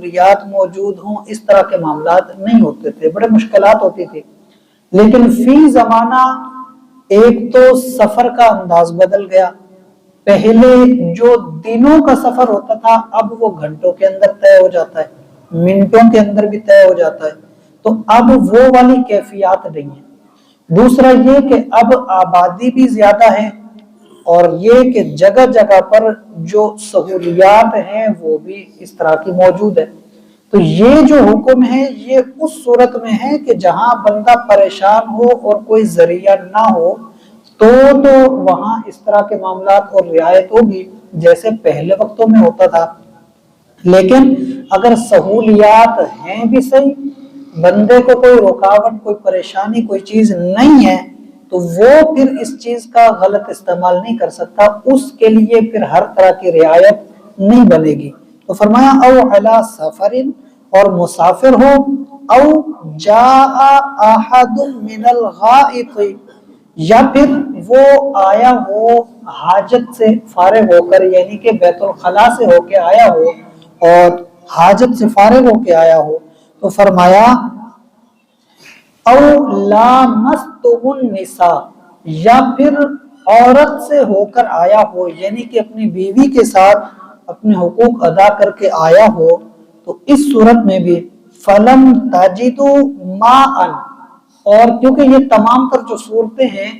سہولیات موجود ہوں، اس طرح کے معاملات نہیں ہوتے تھے، بڑے مشکلات ہوتی تھی۔ لیکن فی زمانہ ایک تو سفر کا انداز بدل گیا، پہلے جو دنوں کا سفر ہوتا تھا اب وہ گھنٹوں کے اندر طے ہو جاتا ہے، منٹوں کے اندر بھی طے ہو جاتا ہے، تو اب وہ والی کیفیات نہیں ہے۔ دوسرا یہ کہ اب آبادی بھی زیادہ ہے، اور یہ کہ جگہ جگہ پر جو سہولیات ہیں وہ بھی اس طرح کی موجود ہے۔ تو یہ جو حکم ہے یہ اس صورت میں ہے کہ جہاں بندہ پریشان ہو اور کوئی ذریعہ نہ ہو تو وہاں اس طرح کے معاملات اور رعایت ہوگی جیسے پہلے وقتوں میں ہوتا تھا۔ لیکن اگر سہولیات ہیں بھی صحیح، بندے کو کوئی رکاوٹ، کوئی پریشانی، کوئی چیز نہیں ہے، تو وہ پھر اس چیز کا غلط استعمال نہیں کر سکتا، اس کے لیے پھر ہر طرح کی رعایت نہیں بنے گی۔ تو فرمایا او علی سفرن، اور مسافر ہو، او جاء احد من الغائط، یا پھر وہ آیا ہو حاجت سے فارغ ہو کر، یعنی کہ بیت الخلاء سے ہو کے آیا ہو اور حاجت سے فارغ ہو کے آیا ہو، تو فرمایا او لامستم النساء، یا پھر عورت سے ہو کر آیا ہو، یعنی کہ اپنی بیوی کے ساتھ اپنے حقوق ادا کر کے آیا ہو، تو اس صورت میں بھی فلم تجدوا ماء، اور کیونکہ یہ تمام تر جو صورتیں ہیں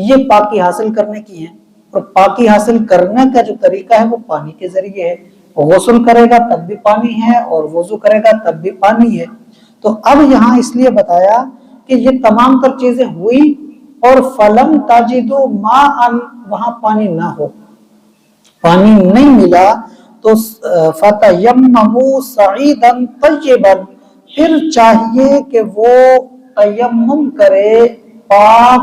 یہ پاکی حاصل کرنے کی ہیں، اور پاکی حاصل کرنے کا جو طریقہ ہے وہ پانی کے ذریعے ہے، غسل کرے گا تب بھی پانی ہے اور وضو کرے گا تب بھی پانی ہے۔ تو اب یہاں اس لیے بتایا کہ یہ تمام تر چیزیں ہوئی اور فلم تجدوا ماء، وہاں پانی نہ ہو، پانی نہیں ملا، تو فتیمموا صعیدا طیبا، پھر چاہیے کہ وہ تیمم کرے پاک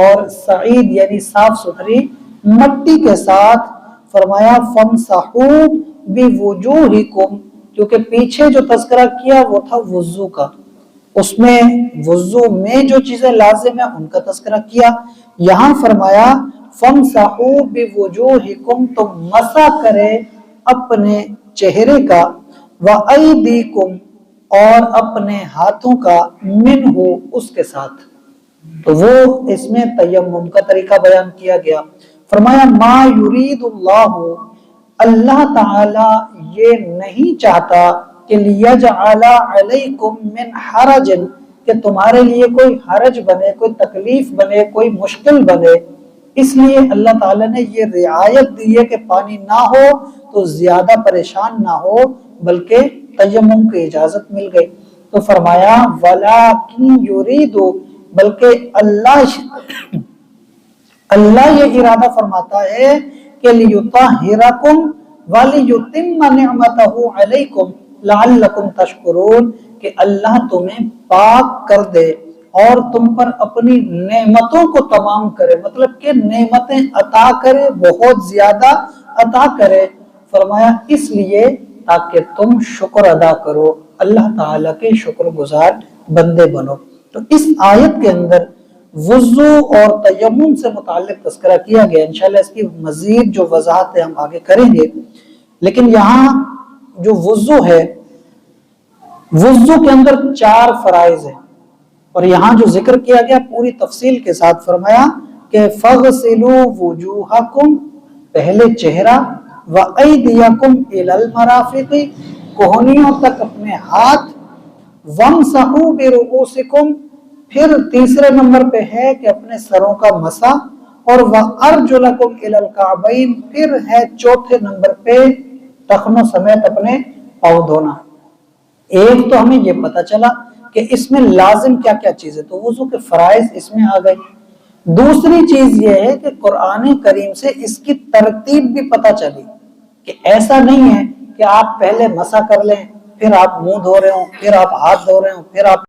اور سعید یعنی صاف ستھری مٹی کے ساتھ۔ فرمایا فامسحوا بوجوہکم، کیونکہ پیچھے جو تذکرہ کیا وہ تھا وضو کا، اس میں وضو میں جو چیزیں لازم ہیں ان کا تذکرہ کیا، یہاں فرمایا فامسحوا بوجوہکم، تو مسح کرے اپنے چہرے کا، وایدیکم، اور اپنے ہاتھوں کا، منہ اس کے ساتھ، تو وہ اس میں تیمم کا طریقہ بیان کیا گیا۔ فرمایا ما یرید اللہ، اللہ تعالی یہ نہیں چاہتا کہ لیجعل علیکم من حرج، کہ تمہارے لیے کوئی حرج بنے، کوئی تکلیف بنے، کوئی مشکل بنے، اس لیے اللہ تعالیٰ نے یہ رعایت دی ہے کہ پانی نہ ہو تو زیادہ پریشان نہ ہو، بلکہ تیمم کی اجازت مل گئی۔ تو فرمایا وَلَٰكِن يُرِيدُ، بلکہ اللہ یہ ارادہ فرماتا ہے کہ لِيُطَهِّرَكُمْ وَلِيُتِمَّ نِعْمَتَهُ عَلَيْكُمْ لَعَلَّكُمْ تَشْكُرُونَ، کہ اللہ تمہیں پاک کر دے اور تم پر اپنی نعمتوں کو تمام کرے، مطلب کہ نعمتیں عطا کرے، بہت زیادہ عطا کرے۔ فرمایا اس لیے تاکہ تم شکر ادا کرو، اللہ تعالیٰ کے شکر گزار بندے بنو۔ تو اس آیت کے اندر وضو اور تیمم سے متعلق تذکرہ کیا گیا، انشاءاللہ اس کی مزید جو وضاحت ہے ہم آگے کریں گے، لیکن یہاں جو وضو ہے، وضو کے اندر 4 فرائض ہیں، اور یہاں جو ذکر کیا گیا پوری تفصیل کے ساتھ، فرمایا کہ فَغْسِلُوا وُجُوهَكُمْ، پہلے چہرہ، وَأَيْدِيَكُمْ إِلَى الْمَرَافِقِ، کوہنیوں تک اپنے ہاتھ، وَامْسَحُوا بِرُؤُوسِكُمْ، پھر تیسرے نمبر پہ ہے کہ اپنے سروں کا مسح، اور وَأَرْجُلَكُمْ إِلَى الْكَعْبَيْنِ، پھر ہے چوتھے نمبر پہ ٹخنوں سمیت اپنے پاؤں دھونا۔ ایک تو ہمیں یہ پتہ چلا کہ اس میں لازم کیا کیا چیزیں، تو وضو کے فرائض اس میں آ گئی۔ دوسری چیز یہ ہے کہ قرآن کریم سے اس کی ترتیب بھی پتہ چلی کہ ایسا نہیں ہے کہ آپ پہلے مسح کر لیں، پھر آپ منہ دھو رہے ہوں، پھر آپ ہاتھ دھو رہے ہوں، پھر آپ